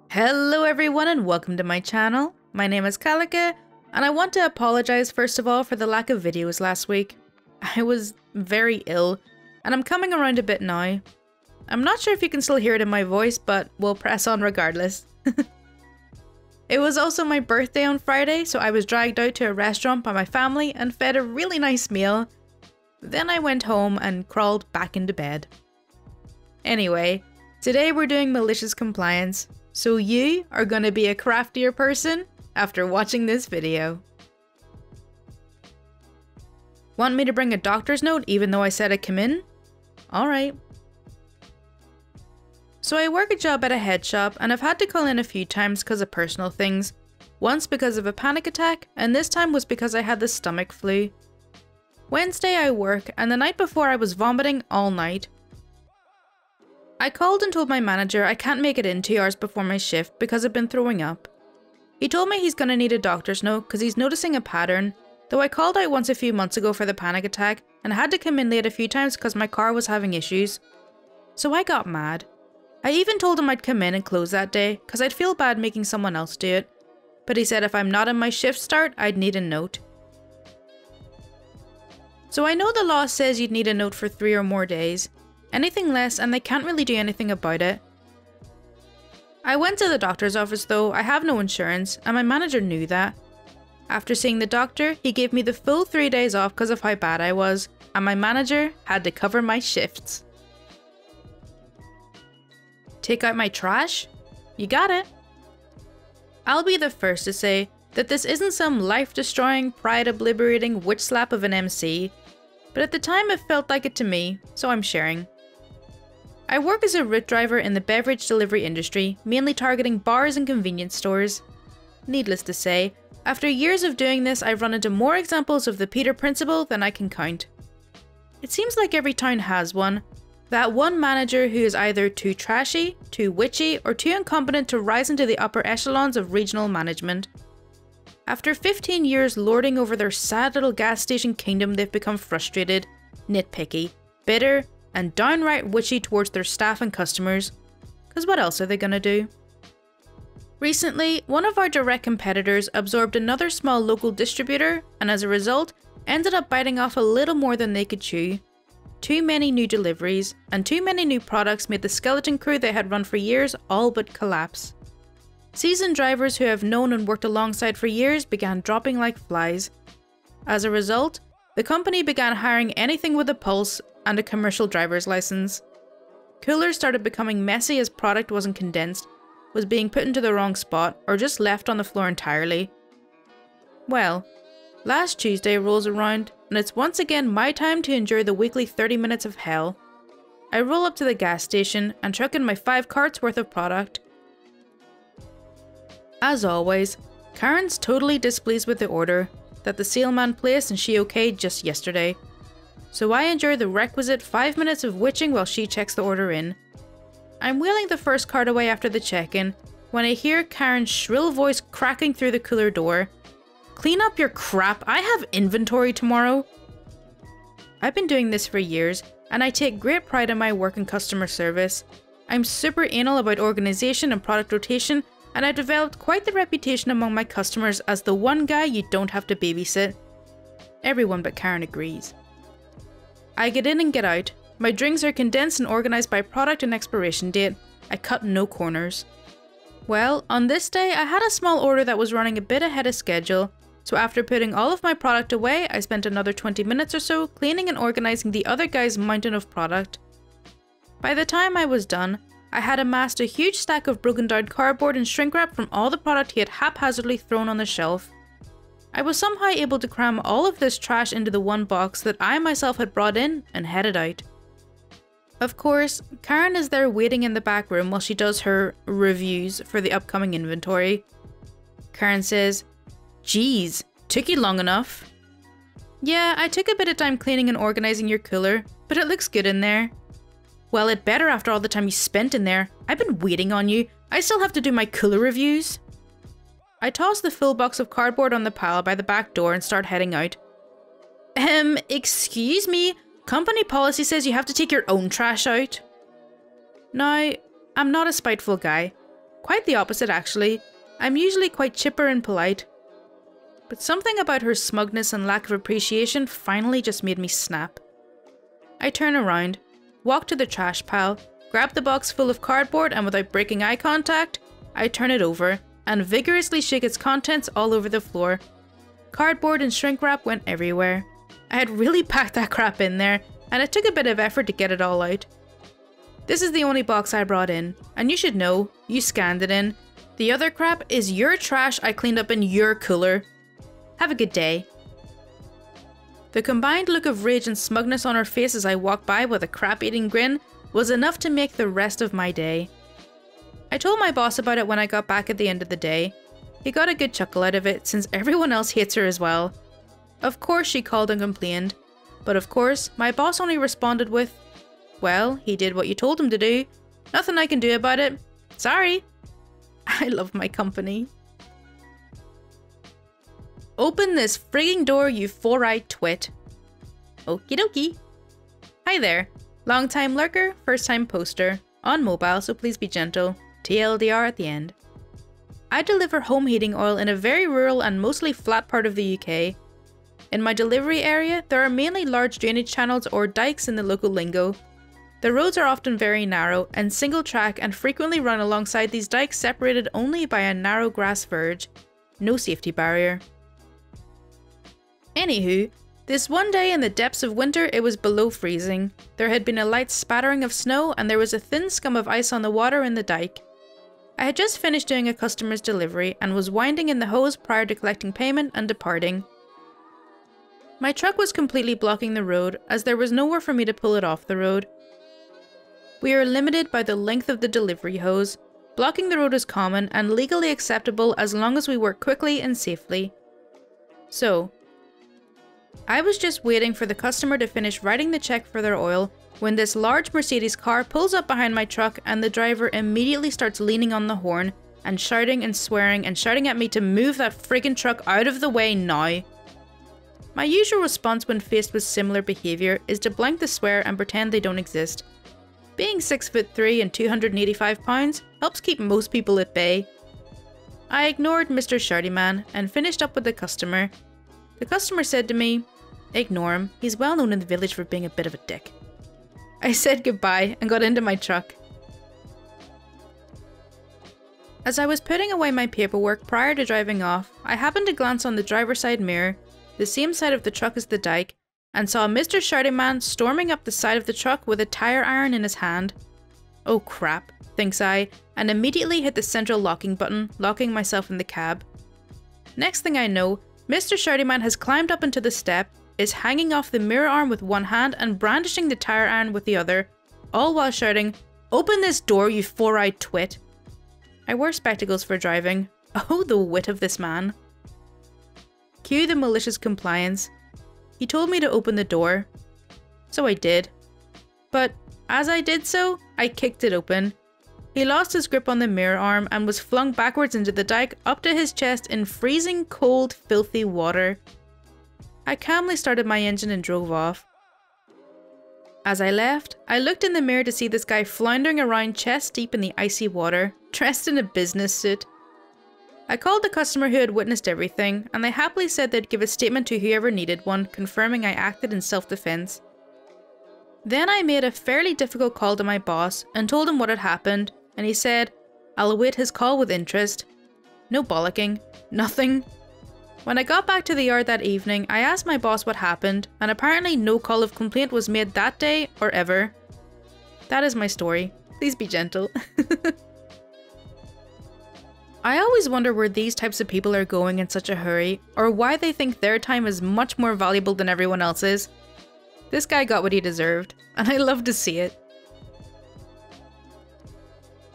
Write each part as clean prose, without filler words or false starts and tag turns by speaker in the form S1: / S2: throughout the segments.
S1: Hello everyone and welcome to my channel. My name is Kalika and I want to apologize first of all for the lack of videos last week. I was very ill and I'm coming around a bit now. I'm not sure if you can still hear it in my voice, but we'll press on regardless. It was also my birthday on Friday, so I was dragged out to a restaurant by my family and fed a really nice meal. Then I went home and crawled back into bed. Anyway, today we're doing malicious compliance. So you are gonna be a craftier person after watching this video. Want me to bring a doctor's note even though I said I'd come in? Alright. So I work a job at a head shop and I've had to call in a few times because of personal things. Once because of a panic attack and this time was because I had the stomach flu. Wednesday I work and the night before I was vomiting all night. I called and told my manager I can't make it in 2 hours before my shift because I've been throwing up. He told me he's going to need a doctor's note because he's noticing a pattern, though I called out once a few months ago for the panic attack and had to come in late a few times because my car was having issues. So I got mad. I even told him I'd come in and close that day because I'd feel bad making someone else do it, but he said if I'm not in my shift start, I'd need a note. So I know the law says you'd need a note for 3 or more days. Anything less and they can't really do anything about it. I went to the doctor's office though, I have no insurance and my manager knew that. After seeing the doctor, he gave me the full 3 days off because of how bad I was, and my manager had to cover my shifts. Take out my trash? You got it. I'll be the first to say that this isn't some life-destroying, pride-obliterating witch slap of an MC, but at the time it felt like it to me, so I'm sharing. I work as a route driver in the beverage delivery industry, mainly targeting bars and convenience stores. Needless to say, after years of doing this, I've run into more examples of the Peter Principle than I can count. It seems like every town has one. That one manager who is either too trashy, too witchy, or too incompetent to rise into the upper echelons of regional management. After 15 years lording over their sad little gas station kingdom, they've become frustrated, nitpicky, bitter, and downright witchy towards their staff and customers. Cause what else are they gonna do? Recently, one of our direct competitors absorbed another small local distributor and as a result, ended up biting off a little more than they could chew. Too many new deliveries, and too many new products made the skeleton crew they had run for years all but collapse. Seasoned drivers who have known and worked alongside for years began dropping like flies. As a result, the company began hiring anything with a pulse and a commercial driver's license. Coolers started becoming messy as product wasn't condensed, was being put into the wrong spot, or just left on the floor entirely. Well, last Tuesday rolls around, and it's once again my time to endure the weekly 30 minutes of hell. I roll up to the gas station and chuck in my 5 carts worth of product. As always, Karen's totally displeased with the order that the salesman placed and she okayed just yesterday. So I endure the requisite 5 minutes of witching while she checks the order in. I'm wheeling the first cart away after the check-in when I hear Karen's shrill voice cracking through the cooler door. Clean up your crap, I have inventory tomorrow. I've been doing this for years and I take great pride in my work in customer service. I'm super anal about organisation and product rotation, and I've developed quite the reputation among my customers as the one guy you don't have to babysit. Everyone but Karen agrees. I get in and get out. My drinks are condensed and organised by product and expiration date. I cut no corners. Well, on this day I had a small order that was running a bit ahead of schedule, so after putting all of my product away, I spent another 20 minutes or so cleaning and organising the other guy's mountain of product. By the time I was done, I had amassed a huge stack of broken down cardboard and shrink wrap from all the product he had haphazardly thrown on the shelf. I was somehow able to cram all of this trash into the one box that I myself had brought in and headed out. Of course, Karen is there waiting in the back room while she does her reviews for the upcoming inventory. Karen says, "Geez, took you long enough." "Yeah, I took a bit of time cleaning and organising your cooler, but it looks good in there." "Well, it better after all the time you spent in there. I've been waiting on you. I still have to do my cooler reviews." I toss the full box of cardboard on the pile by the back door and start heading out. Excuse me, company policy says you have to take your own trash out." Now, I'm not a spiteful guy. quite the opposite actually. I'm usually quite chipper and polite. But something about her smugness and lack of appreciation finally just made me snap. I turn around, walk to the trash pile, grab the box full of cardboard, and without breaking eye contact, I turn it over and vigorously shake its contents all over the floor. Cardboard and shrink wrap went everywhere. I had really packed that crap in there, and it took a bit of effort to get it all out. This is the only box I brought in, and you should know, you scanned it in. The other crap is your trash I cleaned up in your cooler. Have a good day. The combined look of rage and smugness on her face as I walked by with a crap-eating grin was enough to make the rest of my day. I told my boss about it when I got back at the end of the day. He got a good chuckle out of it since everyone else hates her as well. Of course she called and complained, but of course my boss only responded with, "Well, he did what you told him to do. Nothing I can do about it. Sorry." I love my company. Open this frigging door, you four-eyed twit. Okie dokie. Hi there. Long time lurker, first time poster. On mobile, so please be gentle. TLDR at the end. I deliver home heating oil in a very rural and mostly flat part of the UK. In my delivery area, there are mainly large drainage channels or dikes in the local lingo. The roads are often very narrow and single track and frequently run alongside these dikes separated only by a narrow grass verge. No safety barrier. Anywho, this one day in the depths of winter it was below freezing. There had been a light spattering of snow and there was a thin scum of ice on the water in the dike. I had just finished doing a customer's delivery and was winding in the hose prior to collecting payment and departing. My truck was completely blocking the road as there was nowhere for me to pull it off the road. We are limited by the length of the delivery hose. Blocking the road is common and legally acceptable as long as we work quickly and safely. So, I was just waiting for the customer to finish writing the check for their oil when this large Mercedes car pulls up behind my truck and the driver immediately starts leaning on the horn and shouting and swearing and shouting at me to move that friggin' truck out of the way now. My usual response when faced with similar behaviour is to blank the swear and pretend they don't exist. Being 6'3" and 285 pounds helps keep most people at bay. I ignored Mr. Shouty Man and finished up with the customer. The customer said to me, "Ignore him, he's well known in the village for being a bit of a dick." I said goodbye and got into my truck. As I was putting away my paperwork prior to driving off, I happened to glance on the driver's side mirror, the same side of the truck as the dike, and saw Mr. Shouty Man storming up the side of the truck with a tire iron in his hand. Oh crap, thinks I, and immediately hit the central locking button, locking myself in the cab. Next thing I know, Mr. Shouty Man has climbed up into the step, is hanging off the mirror arm with one hand and brandishing the tire iron with the other, all while shouting, "Open this door, you four-eyed twit." I wear spectacles for driving. Oh, the wit of this man. Cue the malicious compliance. He told me to open the door. So I did. But as I did so, I kicked it open. He lost his grip on the mirror arm and was flung backwards into the dike up to his chest in freezing cold, filthy water. I calmly started my engine and drove off. As I left, I looked in the mirror to see this guy floundering around chest deep in the icy water, dressed in a business suit. I called the customer who had witnessed everything, and they happily said they'd give a statement to whoever needed one, confirming I acted in self-defense. Then I made a fairly difficult call to my boss and told him what had happened, and he said, "I'll await his call with interest." No bollocking. Nothing. When I got back to the yard that evening, I asked my boss what happened, and apparently no call of complaint was made that day or ever. That is my story. Please be gentle. I always wonder where these types of people are going in such a hurry, or why they think their time is much more valuable than everyone else's. This guy got what he deserved, and I love to see it.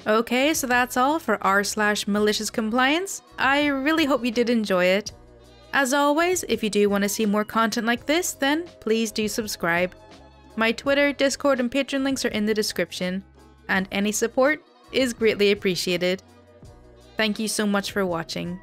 S1: Okay, so that's all for r/MaliciousCompliance. I really hope you did enjoy it. As always, if you do want to see more content like this, then please do subscribe. My Twitter, Discord, and Patreon links are in the description, and any support is greatly appreciated. Thank you so much for watching.